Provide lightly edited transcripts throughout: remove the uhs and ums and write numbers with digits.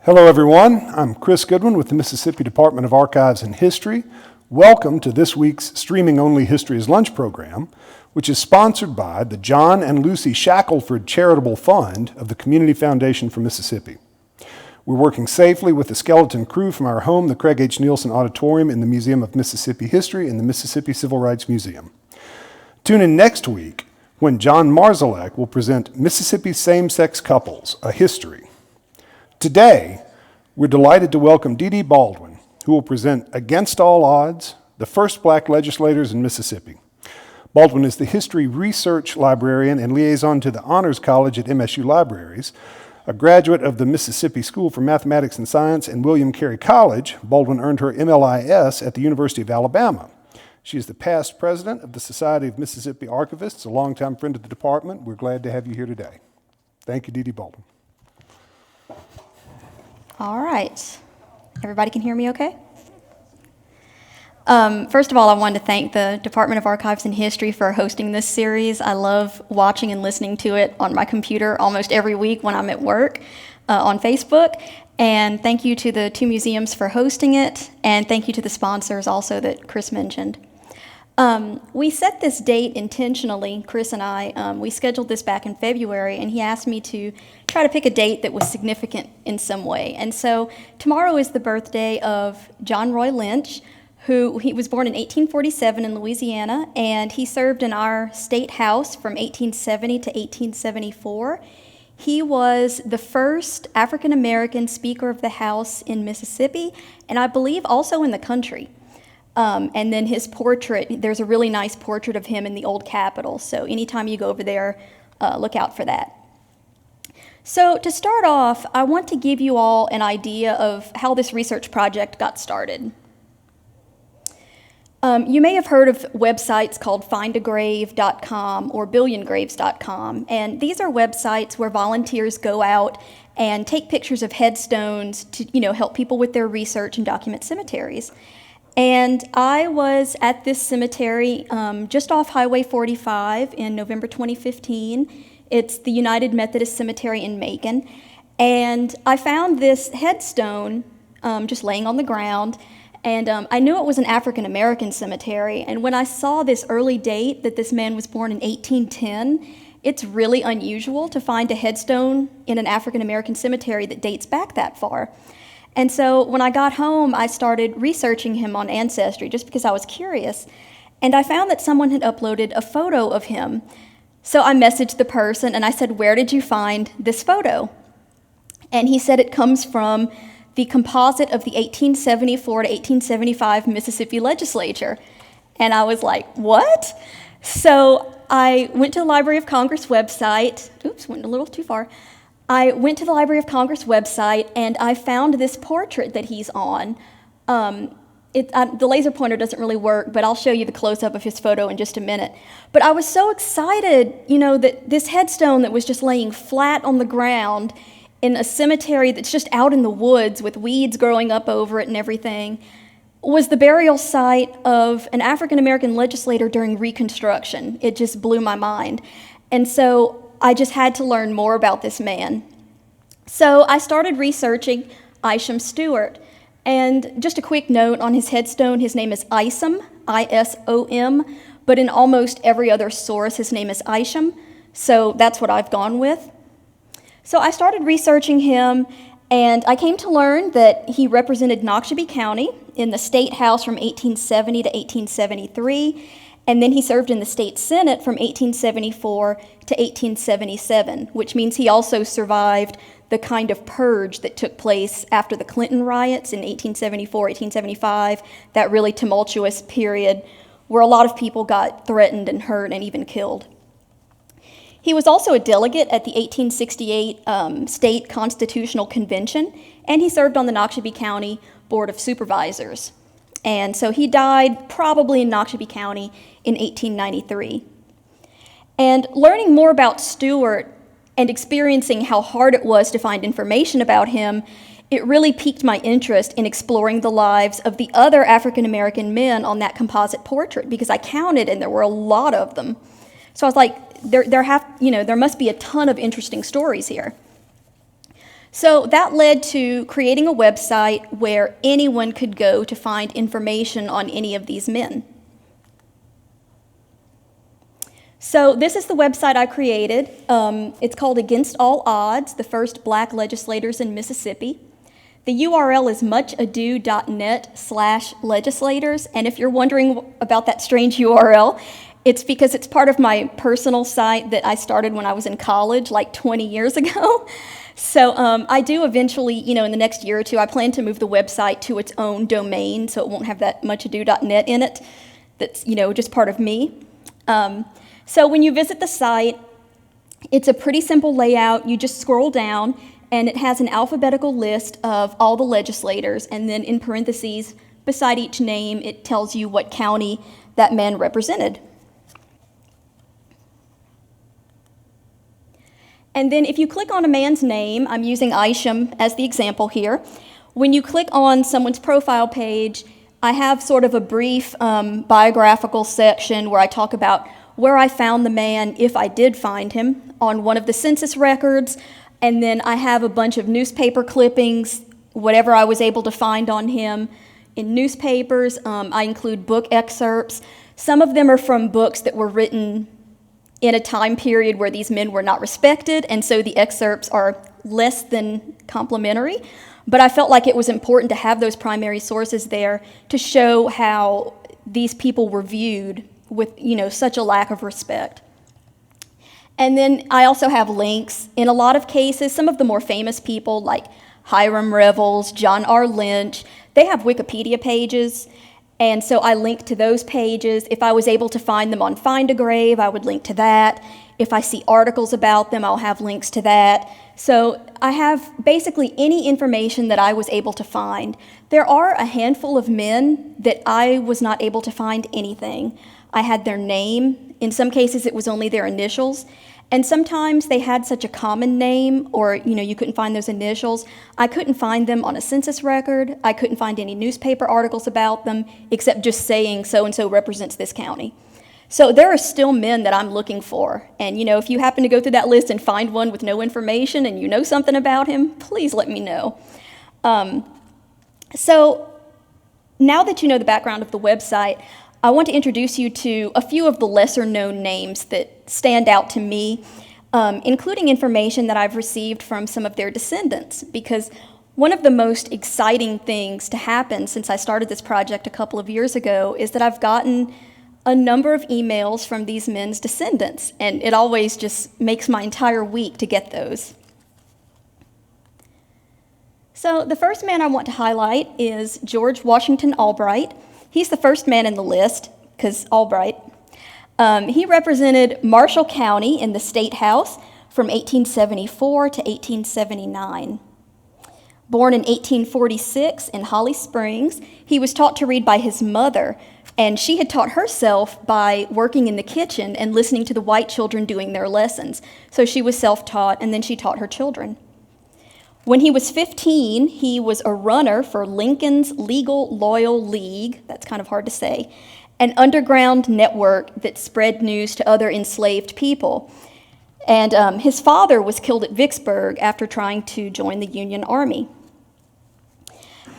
Hello everyone, I'm Chris Goodwin with the Mississippi Department of Archives and History. Welcome to this week's Streaming-Only History is Lunch program, which is sponsored by the John and Lucy Shackelford Charitable Fund of the Community Foundation for Mississippi. We're working safely with the skeleton crew from our home, the Craig H. Nielsen Auditorium in the Museum of Mississippi History and the Mississippi Civil Rights Museum. Tune in next week when John Marzalek will present Mississippi Same-Sex Couples, A History. Today, we're delighted to welcome DeeDee Baldwin, who will present Against All Odds, the First Black Legislators in Mississippi. Baldwin is the history research librarian and liaison to the Honors College at MSU Libraries. A graduate of the Mississippi School for Mathematics and Science and William Carey College, Baldwin earned her MLIS at the University of Alabama. She is the past president of the Society of Mississippi Archivists, a longtime friend of the department. We're glad to have you here today. Thank you, DeeDee Baldwin. All right. Everybody can hear me okay? First of all, I wanted to thank the Department of Archives and History for hosting this series. I love watching and listening to it on my computer almost every week when I'm at work on Facebook. And thank you to the two museums for hosting it. And thank you to the sponsors also that Chris mentioned. We set this date intentionally, Chris and I. We scheduled this back in February, and he asked me to try to pick a date that was significant in some way. And so tomorrow is the birthday of John Roy Lynch, he was born in 1847 in Louisiana, and he served in our state house from 1870 to 1874. He was the first African-American Speaker of the House in Mississippi, and I believe also in the country. And then his portrait, there's a really nice portrait of him in the old Capitol, so anytime you go over there, look out for that. So to start off, I want to give you all an idea of how this research project got started. You may have heard of websites called findagrave.com or billiongraves.com, and these are websites where volunteers go out and take pictures of headstones to, help people with their research and document cemeteries. And I was at this cemetery just off Highway 45 in November 2015. It's the United Methodist Cemetery in Macon. And I found this headstone just laying on the ground. And I knew it was an African-American cemetery. And when I saw this early date that this man was born in 1810, it's really unusual to find a headstone in an African-American cemetery that dates back that far. And so when I got home, I started researching him on Ancestry just because I was curious. And I found that someone had uploaded a photo of him. So I messaged the person and I said, "Where did you find this photo?" And he said it comes from the composite of the 1874 to 1875 Mississippi Legislature. And I was like, what? So I went to the Library of Congress website. Oops, went a little too far. I went to the Library of Congress website and I found this portrait that he's on. The laser pointer doesn't really work, but I'll show you the close-up of his photo in just a minute. But I was so excited, that this headstone that was just laying flat on the ground in a cemetery that's just out in the woods with weeds growing up over it and everything, was the burial site of an African-American legislator during Reconstruction. It just blew my mind. And so I just had to learn more about this man. So I started researching Aisham Stewart. And just a quick note on his headstone, his name is Isom, I-S-O-M, but in almost every other source, his name is Aisham. So that's what I've gone with. So I started researching him, and I came to learn that he represented Noxubee County in the State House from 1870 to 1873, and then he served in the State Senate from 1874 to 1877, which means he also survived the kind of purge that took place after the Clinton riots in 1874, 1875, that really tumultuous period where a lot of people got threatened and hurt and even killed. He was also a delegate at the 1868 State Constitutional Convention, and he served on the Noxubee County Board of Supervisors. And so he died probably in Noxubee County in 1893. And learning more about Stewart and experiencing how hard it was to find information about him, it really piqued my interest in exploring the lives of the other African-American men on that composite portrait, because I counted and there were a lot of them. So I was like, there must be a ton of interesting stories here. So that led to creating a website where anyone could go to find information on any of these men. So this is the website I created. It's called Against All Odds, the First Black Legislators in Mississippi. The URL is muchado.net/legislators, and if you're wondering about that strange URL, it's because it's part of my personal site that I started when I was in college, like 20 years ago. So I do eventually, in the next year or two, I plan to move the website to its own domain, so it won't have that muchado.net in it. That's, just part of me. So when you visit the site, it's a pretty simple layout. You just scroll down, and it has an alphabetical list of all the legislators, and then in parentheses, beside each name, it tells you what county that man represented. And then if you click on a man's name, I'm using Aisham as the example here. When you click on someone's profile page, I have sort of a brief biographical section where I talk about where I found the man, if I did find him, on one of the census records, and then I have a bunch of newspaper clippings, whatever I was able to find on him in newspapers. I include book excerpts. Some of them are from books that were written in a time period where these men were not respected, and so the excerpts are less than complimentary. But I felt like it was important to have those primary sources there to show how these people were viewed with, such a lack of respect. And then I also have links. In a lot of cases, some of the more famous people like Hiram, Revels, John R. Lynch, they have Wikipedia pages, and so I link to those pages. If I was able to find them on Find a Grave, I would link to that. If I see articles about them, I'll have links to that. So I have basically any information that I was able to find. There are a handful of men that I was not able to find anything. I had their name. In some cases, it was only their initials. And sometimes they had such a common name, or you couldn't find those initials. I couldn't find them on a census record. I couldn't find any newspaper articles about them, except just saying so-and-so represents this county. So there are still men that I'm looking for. And if you happen to go through that list and find one with no information and you know something about him, please let me know. So now that you know the background of the website, I want to introduce you to a few of the lesser-known names that stand out to me, including information that I've received from some of their descendants, because one of the most exciting things to happen since I started this project a couple of years ago is that I've gotten a number of emails from these men's descendants, and it always just makes my entire week to get those. So the first man I want to highlight is George Washington Albright. He's the first man in the list, because Albright. He represented Marshall County in the State House from 1874 to 1879. Born in 1846 in Holly Springs, he was taught to read by his mother, and she had taught herself by working in the kitchen and listening to the white children doing their lessons. So she was self-taught, and then she taught her children. When he was 15, he was a runner for Lincoln's Legal Loyal League, that's kind of hard to say, an underground network that spread news to other enslaved people. And his father was killed at Vicksburg after trying to join the Union Army.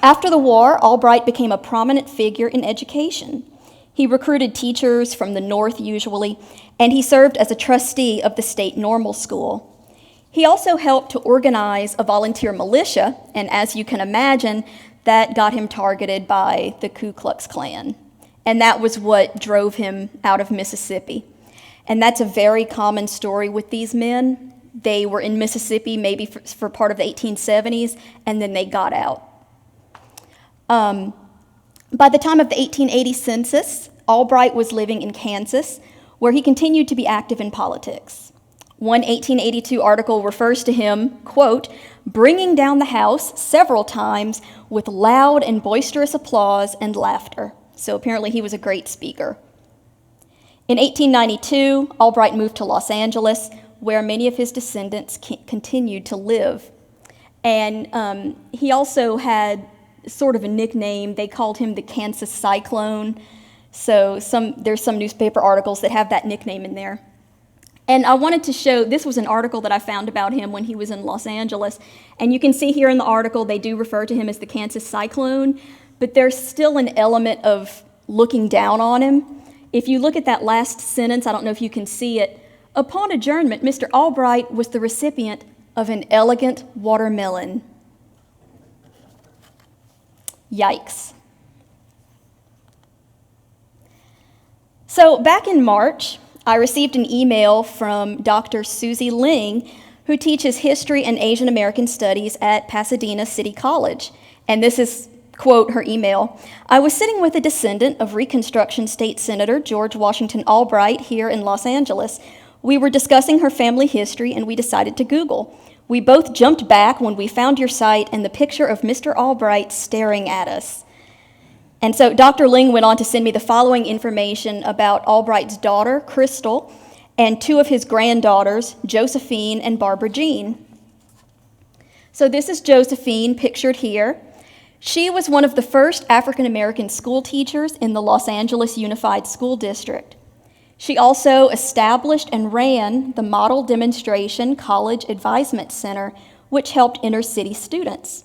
After the war, Albright became a prominent figure in education. He recruited teachers from the North usually, and he served as a trustee of the state normal school. He also helped to organize a volunteer militia, and as you can imagine, that got him targeted by the Ku Klux Klan. And that was what drove him out of Mississippi. And that's a very common story with these men. They were in Mississippi maybe for part of the 1870s, and then they got out. By the time of the 1880 census, Albright was living in Kansas, where he continued to be active in politics. One 1882 article refers to him, quote, bringing down the house several times with loud and boisterous applause and laughter. So apparently he was a great speaker. In 1892, Albright moved to Los Angeles, where many of his descendants continued to live. And he also had sort of a nickname. They called him the Kansas Cyclone. So there's some newspaper articles that have that nickname in there. And I wanted to show, this was an article that I found about him when he was in Los Angeles. And you can see here in the article, they do refer to him as the Kansas Cyclone, but there's still an element of looking down on him. If you look at that last sentence, I don't know if you can see it, upon adjournment, Mr. Albright was the recipient of an elegant watermelon. Yikes. So back in March, I received an email from Dr. Susie Ling, who teaches history and Asian American studies at Pasadena City College. And this is, quote, her email. I was sitting with a descendant of Reconstruction State Senator George Washington Albright here in Los Angeles. We were discussing her family history and we decided to Google. We both jumped back when we found your site and the picture of Mr. Albright staring at us. And so Dr. Ling went on to send me the following information about Albright's daughter, Crystal, and two of his granddaughters, Josephine and Barbara Jean. So this is Josephine, pictured here. She was one of the first African-American school teachers in the Los Angeles Unified School District. She also established and ran the Model Demonstration College Advisement Center, which helped inner-city students.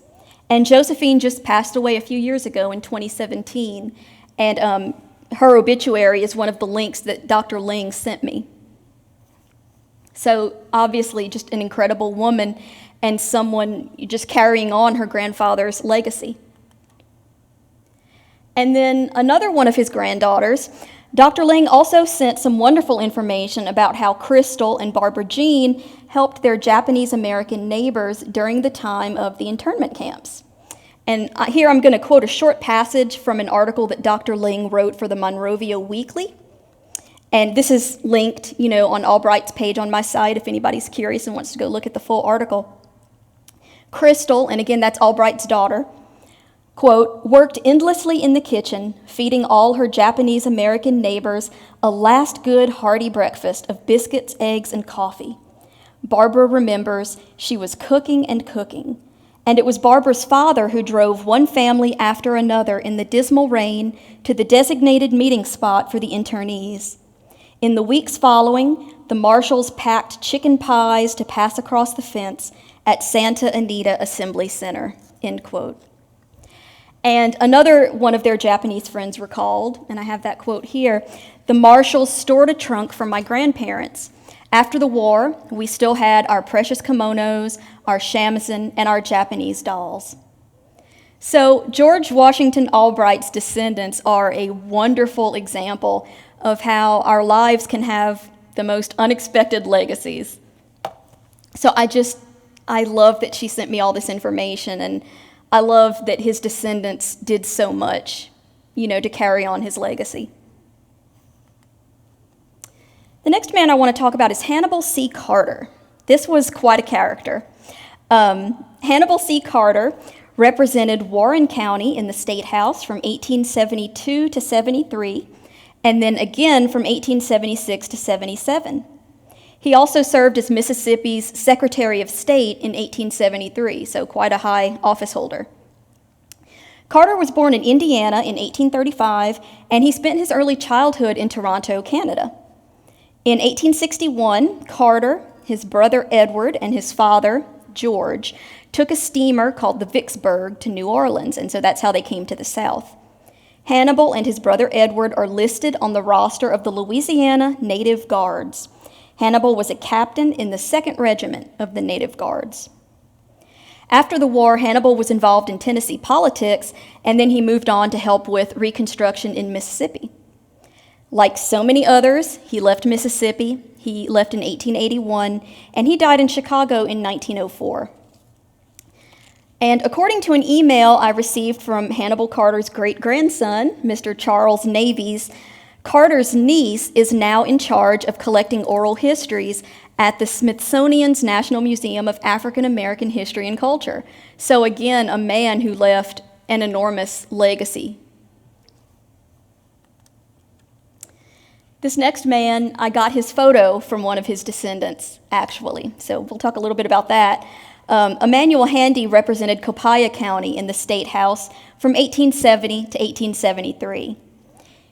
And Josephine just passed away a few years ago in 2017, and her obituary is one of the links that Dr. Ling sent me. So obviously just an incredible woman and someone just carrying on her grandfather's legacy. And then another one of his granddaughters, Dr. Ling also sent some wonderful information about how Crystal and Barbara Jean helped their Japanese American neighbors during the time of the internment camps. And here I'm going to quote a short passage from an article that Dr. Ling wrote for the Monrovia Weekly. And this is linked, on Albright's page on my site if anybody's curious and wants to go look at the full article. Crystal, and again that's Albright's daughter, quote, worked endlessly in the kitchen, feeding all her Japanese American neighbors a last good hearty breakfast of biscuits, eggs, and coffee. Barbara remembers she was cooking and cooking, and it was Barbara's father who drove one family after another in the dismal rain to the designated meeting spot for the internees. In the weeks following, the marshals packed chicken pies to pass across the fence at Santa Anita Assembly Center, end quote. And another one of their Japanese friends recalled, and I have that quote here, the marshals stored a trunk for my grandparents. After the war, we still had our precious kimonos, our shamisen, and our Japanese dolls. So George Washington Albright's descendants are a wonderful example of how our lives can have the most unexpected legacies. So I love that she sent me all this information, and I love that his descendants did so much, to carry on his legacy. The next man I want to talk about is Hannibal C. Carter. This was quite a character. Hannibal C. Carter represented Warren County in the State House from 1872 to 73, and then again from 1876 to 77. He also served as Mississippi's Secretary of State in 1873, so quite a high office holder. Carter was born in Indiana in 1835, and he spent his early childhood in Toronto, Canada. In 1861, Carter, his brother Edward, and his father, George, took a steamer called the Vicksburg to New Orleans, and so that's how they came to the South. Hannibal and his brother Edward are listed on the roster of the Louisiana Native Guards. Hannibal was a captain in the 2nd Regiment of the Native Guards. After the war, Hannibal was involved in Tennessee politics, and then he moved on to help with Reconstruction in Mississippi. Like so many others, he left Mississippi. He left in 1881, and he died in Chicago in 1904. And according to an email I received from Hannibal Carter's great-grandson, Mr. Charles Navies, Carter's niece is now in charge of collecting oral histories at the Smithsonian's National Museum of African American History and Culture. So again, a man who left an enormous legacy. This next man, I got his photo from one of his descendants, actually. So we'll talk a little bit about that. Emmanuel Handy represented Copiah County in the State House from 1870 to 1873.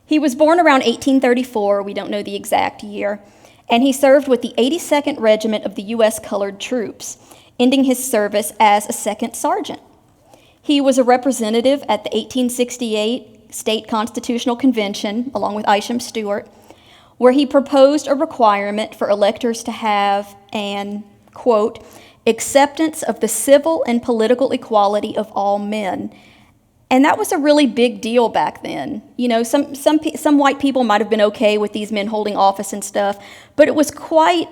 He was born around 1834, we don't know the exact year, and he served with the 82nd Regiment of the U.S. Colored Troops, ending his service as a second sergeant. He was a representative at the 1868 State Constitutional Convention, along with Aisham Stewart, where he proposed a requirement for electors to have an, quote, acceptance of the civil and political equality of all men. And that was a really big deal back then. You know, some white people might have been okay with these men holding office and stuff, but it was quite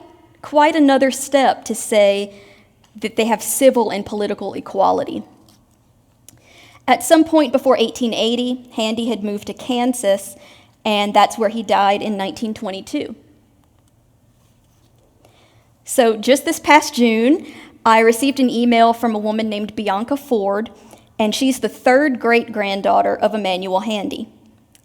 another step to say that they have civil and political equality. At some point before 1880, Handy had moved to Kansas, and that's where he died in 1922. So just this past June, I received an email from a woman named Bianca Ford, and she's the third great-granddaughter of Emmanuel Handy.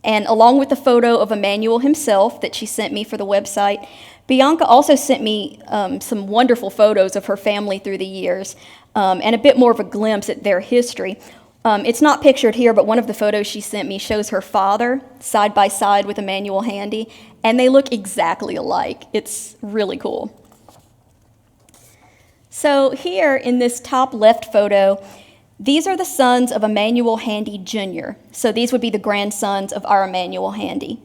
And along with the photo of Emmanuel himself that she sent me for the website, Bianca also sent me some wonderful photos of her family through the years, and a bit more of a glimpse at their history. It's not pictured here, but one of the photos she sent me shows her father side by side with Emmanuel Handy, and they look exactly alike. It's really cool. So here in this top left photo, these are the sons of Emmanuel Handy Jr. So these would be the grandsons of our Emmanuel Handy.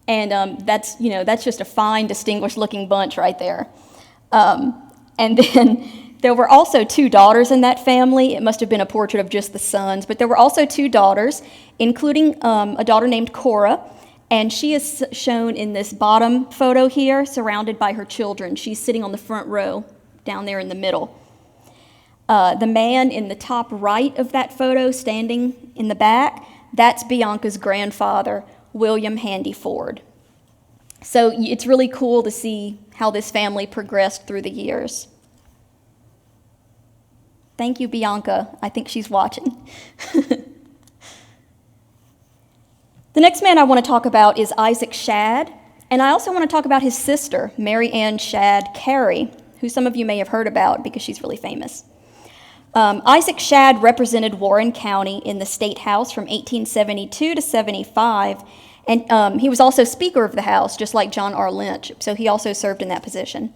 And that's just a fine, distinguished-looking bunch right there. And then there were also two daughters in that family. It must have been a portrait of just the sons, but there were also two daughters, including a daughter named Cora, and she is shown in this bottom photo here, surrounded by her children. She's sitting on the front row, down there in the middle. The man in the top right of that photo, standing in the back, that's Bianca's grandfather, William Handy Ford. So it's really cool to see how this family progressed through the years. Thank you, Bianca. I think she's watching. The next man I want to talk about is Isaac Shad, and I also want to talk about his sister, Mary Ann Shad Carey, who some of you may have heard about because she's really famous. Isaac Shad represented Warren County in the State House from 1872 to 75, and he was also Speaker of the House, just like John R. Lynch, so he also served in that position.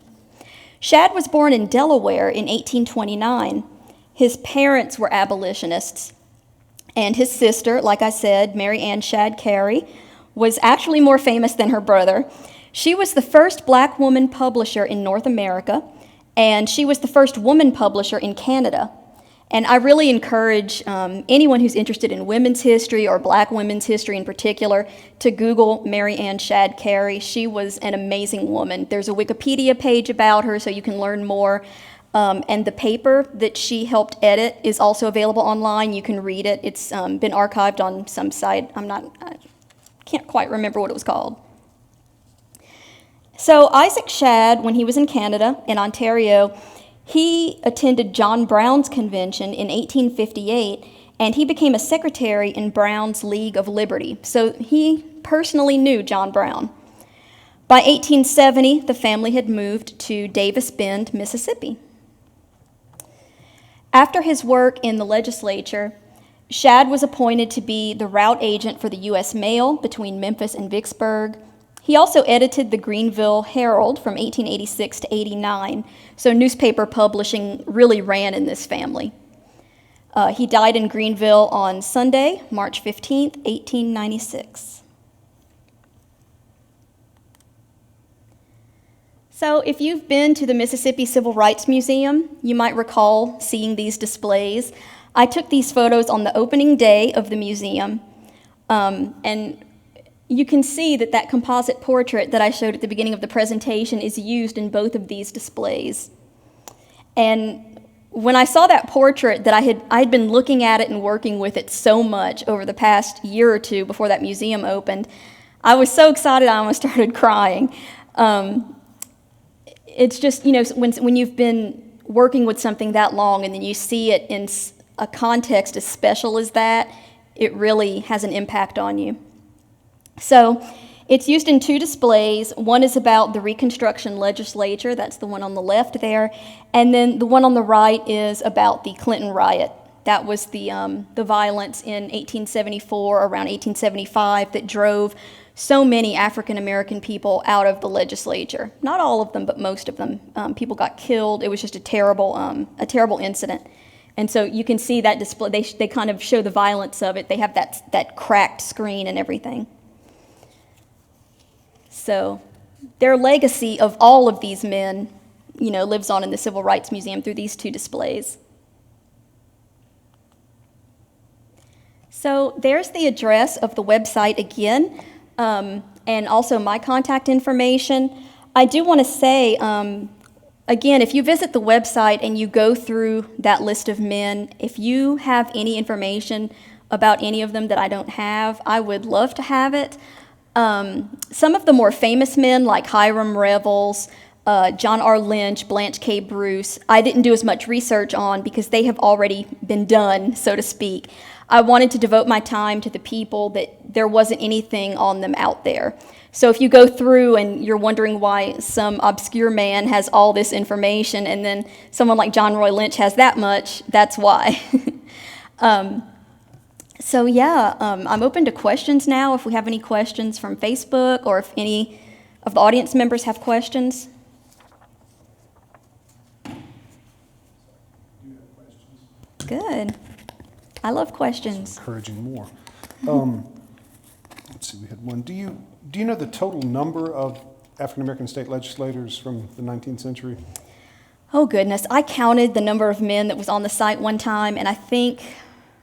Shad was born in Delaware in 1829. His parents were abolitionists, and his sister, like I said, Mary Ann Shad Carey, was actually more famous than her brother. She was the first black woman publisher in North America, and she was the first woman publisher in Canada. And I really encourage anyone who's interested in women's history or black women's history in particular to Google Mary Ann Shad Carey. She was an amazing woman. There's a Wikipedia page about her so you can learn more. And the paper that she helped edit is also available online. You can read it. It's been archived on some site. I can't quite remember what it was called. So Isaac Shad, when he was in Canada, in Ontario, he attended John Brown's convention in 1858, and he became a secretary in Brown's League of Liberty. So he personally knew John Brown. By 1870, the family had moved to Davis Bend, Mississippi. After his work in the legislature, Shad was appointed to be the route agent for the U.S. Mail between Memphis and Vicksburg. He also edited the Greenville Herald from 1886 to 89, so newspaper publishing really ran in this family. He died in Greenville on Sunday, March 15th, 1896. So if you've been to the Mississippi Civil Rights Museum, you might recall seeing these displays. I took these photos on the opening day of the museum, and you can see that composite portrait that I showed at the beginning of the presentation is used in both of these displays. And when I saw that portrait, that I'd been looking at it and working with it so much over the past year or two before that museum opened, I was so excited I almost started crying. It's just, when you've been working with something that long and then you see it in a context as special as that, it really has an impact on you. So it's used in two displays. One is about the Reconstruction legislature, that's the one on the left there, and then the one on the right is about the Clinton riot. That was the violence in 1874, around 1875, that drove so many African-American people out of the legislature. Not all of them, but most of them. People got killed. It was just a terrible incident. And so you can see that display. They kind of show the violence of it. They have that cracked screen and everything. So their legacy of all of these men, lives on in the Civil Rights Museum through these two displays. So there's the address of the website again, and also my contact information. I do want to say, again, if you visit the website and you go through that list of men, if you have any information about any of them that I don't have, I would love to have it. Some of the more famous men, like Hiram, Revels, John R. Lynch, Blanche K. Bruce, I didn't do as much research on because they have already been done, so to speak. I wanted to devote my time to the people that there wasn't anything on them out there. So if you go through and you're wondering why some obscure man has all this information and then someone like John Roy Lynch has that much, that's why. I'm open to questions now if we have any questions from Facebook or if any of the audience members have questions. Good. I love questions. Encouraging more. Let's see, we had one. Do you know the total number of African American state legislators from the 19th century? Oh goodness, I counted the number of men that was on the site one time, and I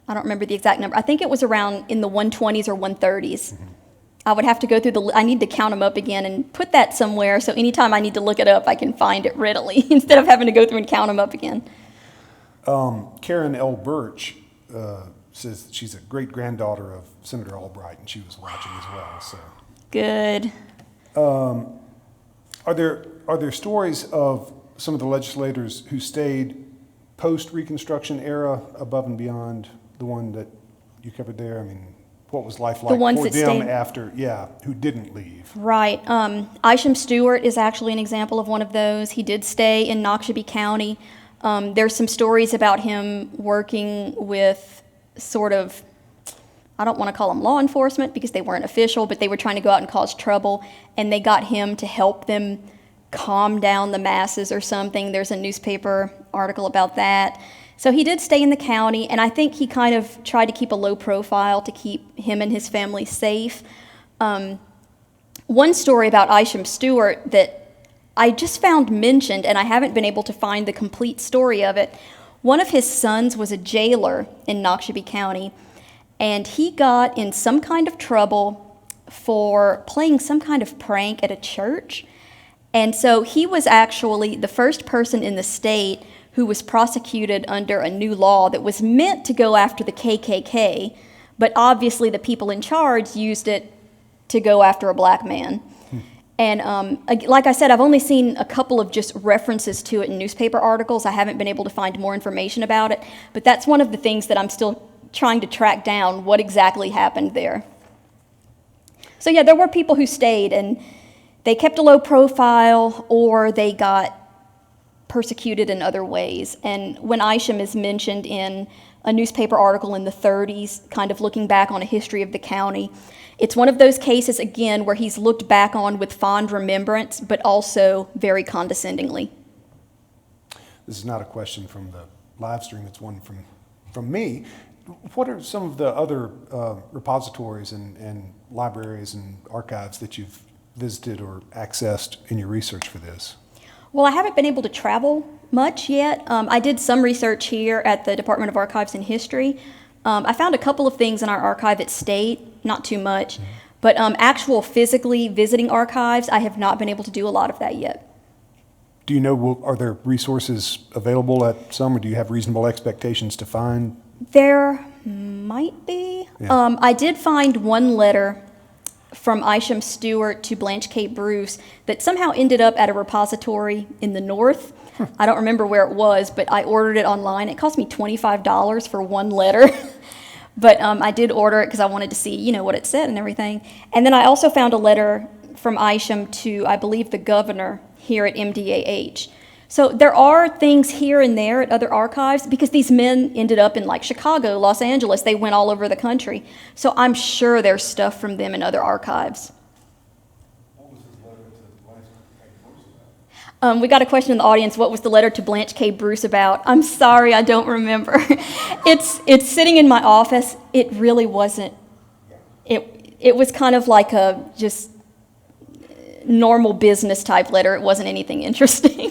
don't remember the exact number. I think it was around in the 120s or 130s. Mm-hmm. I would have to go through I need to count them up again and put that somewhere, so anytime I need to look it up, I can find it readily instead of having to go through and count them up again. Karen L. Birch says that she's a great-granddaughter of Senator Albright, and she was watching as well. So good. Are there stories of some of the legislators who stayed post-Reconstruction era above and beyond the one that you covered there? I mean, what was life like for them after, who didn't leave? Right. Aisham Stewart is actually an example of one of those. He did stay in Noxubee County. There's some stories about him working with sort of, I don't want to call them law enforcement because they weren't official, but they were trying to go out and cause trouble, and they got him to help them calm down the masses or something. There's a newspaper article about that. So he did stay in the county, and I think he kind of tried to keep a low profile to keep him and his family safe. One story about Aisham Stewart that I just found mentioned, and I haven't been able to find the complete story of it. One of his sons was a jailer in Noxubee County, and he got in some kind of trouble for playing some kind of prank at a church. And so he was actually the first person in the state who was prosecuted under a new law that was meant to go after the KKK, but obviously the people in charge used it to go after a black man. And like I said, I've only seen a couple of just references to it in newspaper articles. I haven't been able to find more information about it, but that's one of the things that I'm still trying to track down, what exactly happened there. So yeah, there were people who stayed, and they kept a low profile, or they got persecuted in other ways. And when Aisham is mentioned in a newspaper article in the 30s, kind of looking back on a history of the county, it's one of those cases, again, where he's looked back on with fond remembrance, but also very condescendingly. This is not a question from the live stream, it's one from me. What are some of the other repositories and libraries and archives that you've visited or accessed in your research for this? Well, I haven't been able to travel much yet. I did some research here at the Department of Archives and History. I found a couple of things in our archive at State, not too much, but actual physically visiting archives, I have not been able to do a lot of that yet. Do you know, are there resources available at some, or do you have reasonable expectations to find? There might be. Yeah. I did find one letter from Aisham Stewart to Blanche K. Bruce that somehow ended up at a repository in the north. I don't remember where it was, but I ordered it online. It cost me $25 for one letter. But I did order it because I wanted to see, what it said and everything. And then I also found a letter from Aisham to, I believe, the governor here at MDAH. So there are things here and there at other archives because these men ended up in like Chicago, Los Angeles. They went all over the country. So I'm sure there's stuff from them in other archives. We got a question in the audience, what was the letter to Blanche K. Bruce about? I'm sorry, I don't remember. It's sitting in my office. It really wasn't. It was kind of like a just normal business type letter. It wasn't anything interesting.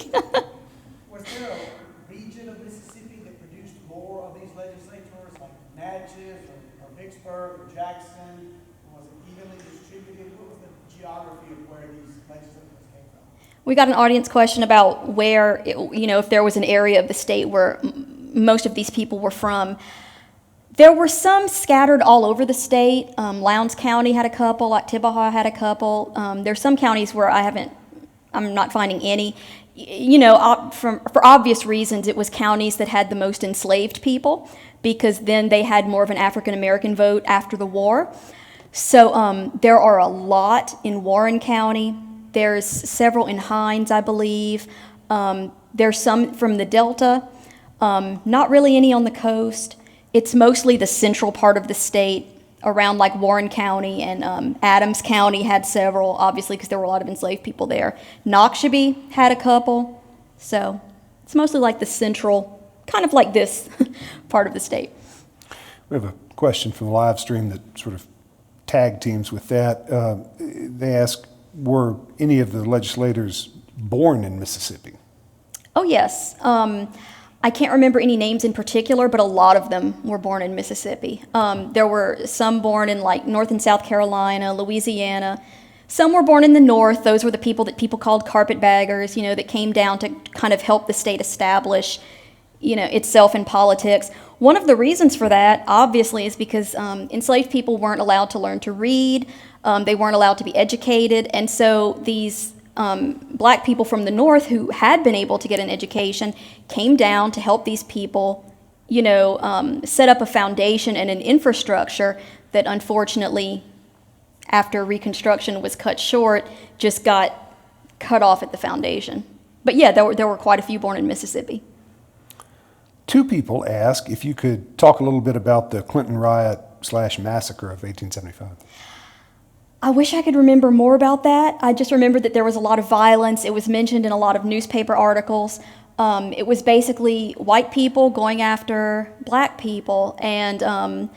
Was there a region of Mississippi that produced more of these legislators, like Natchez or Vicksburg or Jackson? Was it evenly distributed? What was the geography of where these legislators came from? We got an audience question about where, if there was an area of the state where most of these people were from. There were some scattered all over the state. Lowndes County had a couple, Oktibbeha had a couple. There's some counties where I'm not finding any. For obvious reasons, it was counties that had the most enslaved people, because then they had more of an African-American vote after the war. So there are a lot in Warren County. There's several in Hinds, I believe. There's some from the Delta, not really any on the coast. It's mostly the central part of the state, around like Warren County, and Adams County had several, obviously, because there were a lot of enslaved people there. Noxubee had a couple. So it's mostly like the central, kind of like this part of the state. We have a question from the live stream that sort of tag teams with that. They ask, were any of the legislators born in Mississippi? Oh, yes. I can't remember any names in particular, but a lot of them were born in Mississippi. There were some born in like North and South Carolina, Louisiana. Some were born in the North. Those were the people that people called carpetbaggers, that came down to kind of help the state establish, itself in politics. One of the reasons for that, obviously, is because enslaved people weren't allowed to learn to read. They weren't allowed to be educated. And so these black people from the North who had been able to get an education came down to help these people, set up a foundation and an infrastructure that unfortunately, after Reconstruction was cut short, just got cut off at the foundation. But yeah, there were quite a few born in Mississippi. Two people ask if you could talk a little bit about the Clinton Riot / Massacre of 1875. I wish I could remember more about that. I just remembered that there was a lot of violence. It was mentioned in a lot of newspaper articles. It was basically white people going after black people. And I'm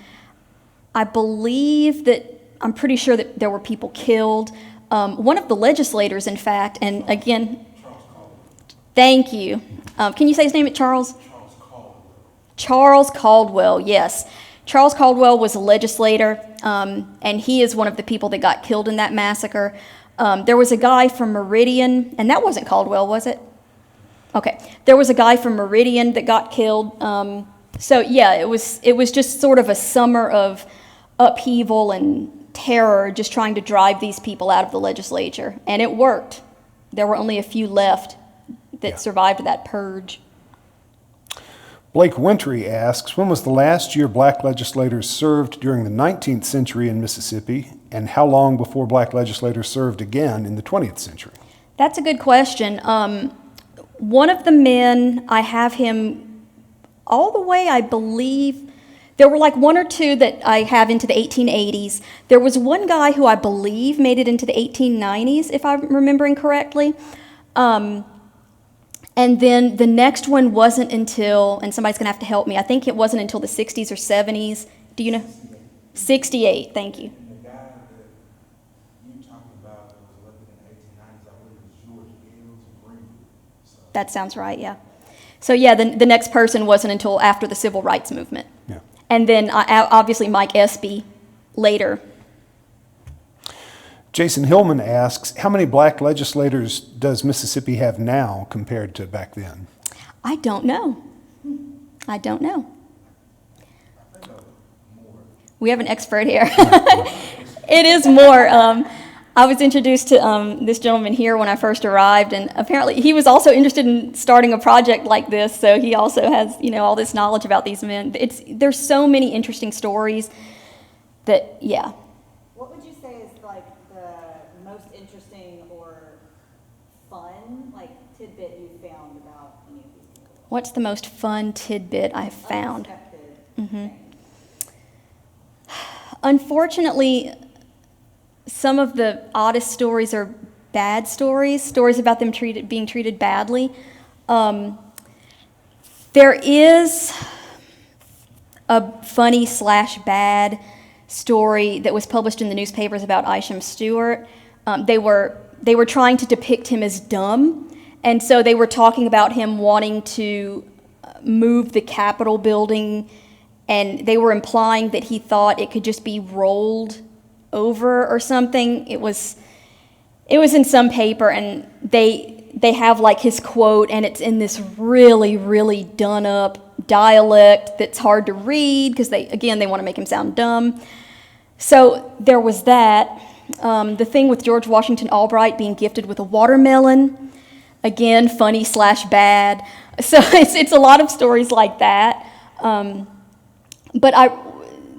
pretty sure that there were people killed. One of the legislators, in fact, and again, thank you. Can you say his name? Charles Caldwell, yes. Charles Caldwell was a legislator, and he is one of the people that got killed in that massacre. There was a guy from Meridian, and that wasn't Caldwell, was it? Okay. There was a guy from Meridian that got killed. So yeah, it was just sort of a summer of upheaval and terror, just trying to drive these people out of the legislature, and it worked. There were only a few left that survived that purge. Blake Wintry asks, when was the last year black legislators served during the 19th century in Mississippi, and how long before black legislators served again in the 20th century? That's a good question. One of the men, I have him all the way, I believe, there were like one or two that I have into the 1880s. There was one guy who I believe made it into the 1890s, if I'm remembering correctly. And then the next one wasn't until, and somebody's going to have to help me, I think it wasn't until the 60s or 70s. Do you know? 68, thank you. The guy that you talking about that was elected in the 1890s, I believe it was George Gales or Green. That sounds right, yeah. So yeah, the next person wasn't until after the Civil Rights Movement. Yeah. And then obviously Mike Espy later. Jason Hillman asks, how many black legislators does Mississippi have now compared to back then? I don't know. We have an expert here. It is more. I was introduced to this gentleman here when I first arrived, and apparently he was also interested in starting a project like this, so he also has, all this knowledge about these men. There's so many interesting stories that, yeah. What would you say is like the most interesting or fun, tidbit you found about any of these people? What's the most fun tidbit I've found? Unexpected. Unfortunately, some of the oddest stories are bad stories about them being treated badly. There is a funny/bad story that was published in the newspapers about Aisham Stewart. They were trying to depict him as dumb, and so they were talking about him wanting to move the Capitol building, and they were implying that he thought it could just be rolled over or something. It was in some paper, and they have like his quote, and it's in this really, really done up dialect that's hard to read because they want to make him sound dumb. So there was that. The thing with George Washington Albright being gifted with a watermelon, again, funny/bad. So it's a lot of stories like that. But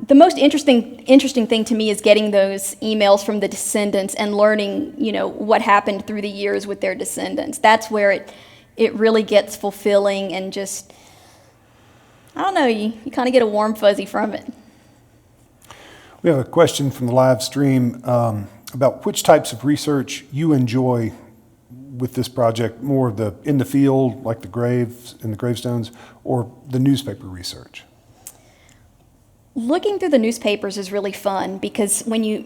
the most interesting thing to me is getting those emails from the descendants and learning, what happened through the years with their descendants. That's where it really gets fulfilling, and just, I don't know, you kind of get a warm fuzzy from it. We have a question from the live stream about which types of research you enjoy with this project, more of the in the field, like the graves and the gravestones, or the newspaper research? Looking through the newspapers is really fun because when you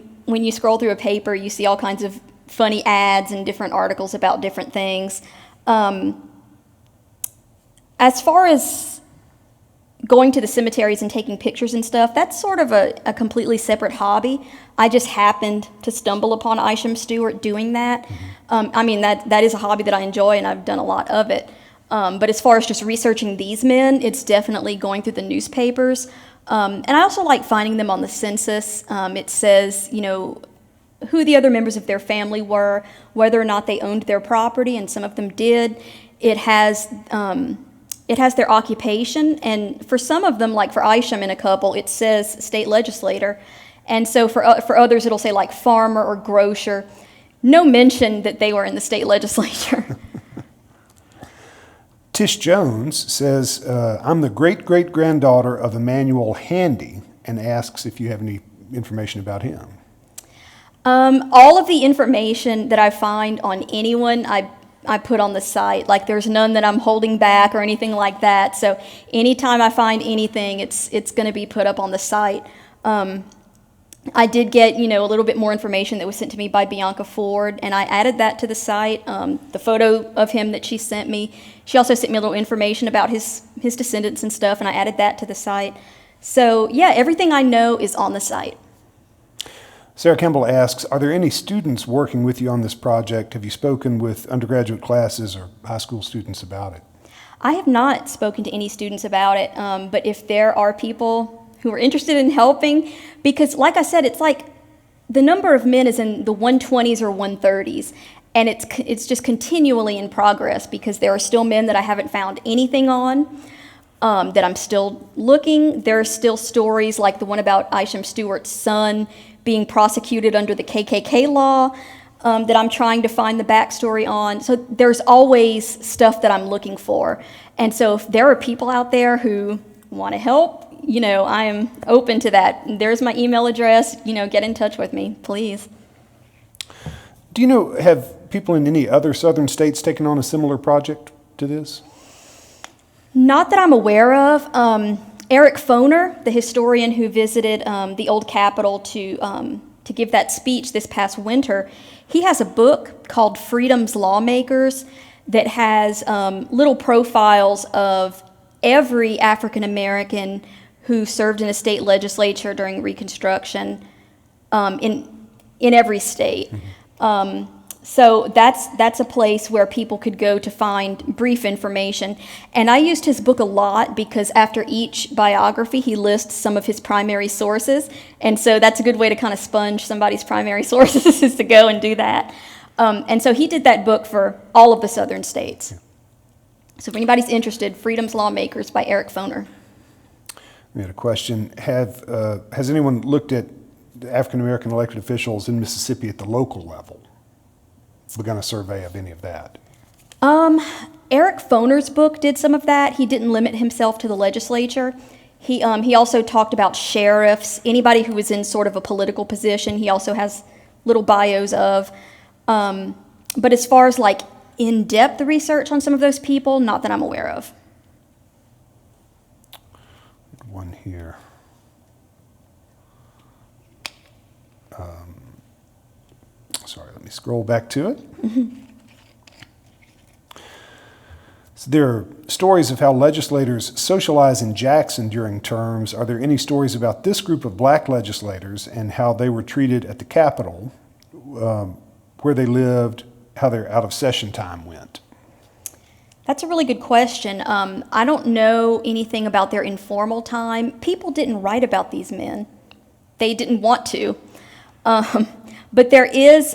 scroll through a paper, you see all kinds of funny ads and different articles about different things. As far as going to the cemeteries and taking pictures and stuff, that's sort of a completely separate hobby. I just happened to stumble upon Aisham Stewart doing that. That is a hobby that I enjoy, and I've done a lot of it. But as far as just researching these men, it's definitely going through the newspapers. And I also like finding them on the census. It says, who the other members of their family were, whether or not they owned their property, and some of them did. It has their occupation, and for some of them, like for Aisham in a couple, it says state legislator. And so for others, it'll say like farmer or grocer. No mention that they were in the state legislature. Tish Jones says, I'm the great-great-granddaughter of Emmanuel Handy, and asks if you have any information about him. All of the information that I find on anyone, I put on the site. Like, there's none that I'm holding back or anything like that. So anytime I find anything, it's going to be put up on the site. I did get, a little bit more information that was sent to me by Bianca Ford, and I added that to the site. The photo of him that she sent me. She also sent me a little information about his descendants and stuff, and I added that to the site. So, yeah, everything I know is on the site. Sarah Campbell asks, are there any students working with you on this project? Have you spoken with undergraduate classes or high school students about it? I have not spoken to any students about it, but if there are people who are interested in helping, because like I said, it's like the number of men is in the 120s or 130s, and it's just continually in progress because there are still men that I haven't found anything on, that I'm still looking. There are still stories like the one about Aisham Stewart's son being prosecuted under the KKK law, that I'm trying to find the backstory on. So there's always stuff that I'm looking for. And so if there are people out there who want to help, I am open to that. There's my email address, get in touch with me, please. Do you know, have people in any other southern states taken on a similar project to this? Not that I'm aware of. Eric Foner, the historian who visited the old Capitol to give that speech this past winter, he has a book called Freedom's Lawmakers that has little profiles of every African-American who served in a state legislature during Reconstruction in every state. So that's a place where people could go to find brief information. And I used his book a lot because after each biography, he lists some of his primary sources. And so that's a good way to kind of sponge somebody's primary sources is to go and do that. And so he did that book for all of the southern states. So if anybody's interested, Freedom's Lawmakers by Eric Foner. We had a question. Has anyone looked at the African-American elected officials in Mississippi at the local level? Begun a survey of any of that? Eric Foner's book did some of that. He didn't limit himself to the legislature. He also talked about sheriffs, anybody who was in sort of a political position. He also has little bios of. But as far as like in-depth research on some of those people, not that I'm aware of. One here. Sorry, let me scroll back to it. So there are stories of how legislators socialize in Jackson during terms. Are there any stories about this group of black legislators and how they were treated at the Capitol, where they lived, how their out-of-session time went? That's a really good question. I don't know anything about their informal time. People didn't write about these men. They didn't want to. But there is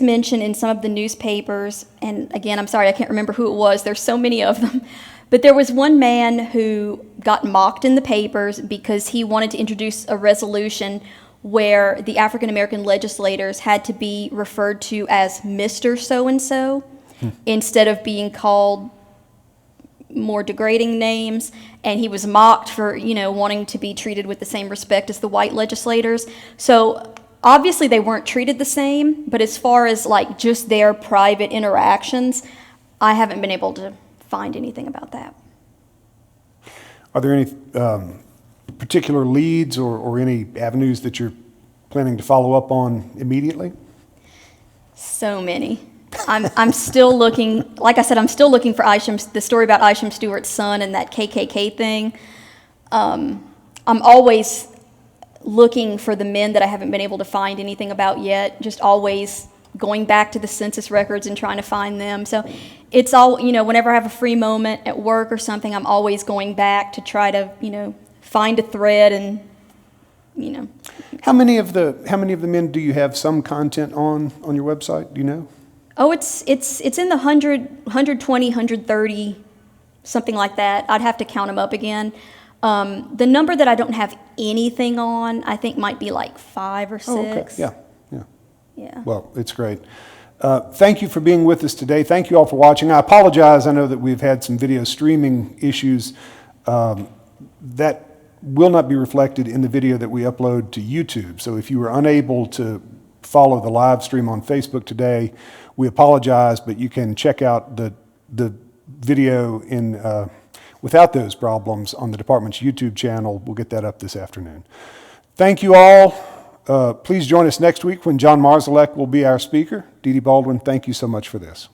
mention in some of the newspapers, and again, I'm sorry, I can't remember who it was. There's so many of them. But there was one man who got mocked in the papers because he wanted to introduce a resolution where the African-American legislators had to be referred to as Mr. So-and-so instead of being called more degrading names, and he was mocked for, wanting to be treated with the same respect as the white legislators. So obviously they weren't treated the same, but as far as like just their private interactions, I haven't been able to find anything about that. Are there any particular leads or any avenues that you're planning to follow up on immediately? So many. I'm still looking, like I said, I'm still looking for the story about Aisham Stewart's son and that KKK thing. I'm always looking for the men that I haven't been able to find anything about yet, just always going back to the census records and trying to find them. So it's all, whenever I have a free moment at work or something, I'm always going back to try to, find a thread and, How many of the men do you have some content on your website? Do you know? Oh, it's in the 120, 130, something like that. I'd have to count them up again. The number that I don't have anything on, I think might be like 5 or 6. Oh, okay. Yeah. Well, it's great. Thank you for being with us today. Thank you all for watching. I apologize. I know that we've had some video streaming issues. That will not be reflected in the video that we upload to YouTube. So if you were unable to follow the live stream on Facebook today, we apologize, but you can check out the video without those problems on the department's YouTube channel. We'll get that up this afternoon. Thank you all. Please join us next week when John Marzalek will be our speaker. DeeDee Baldwin, thank you so much for this.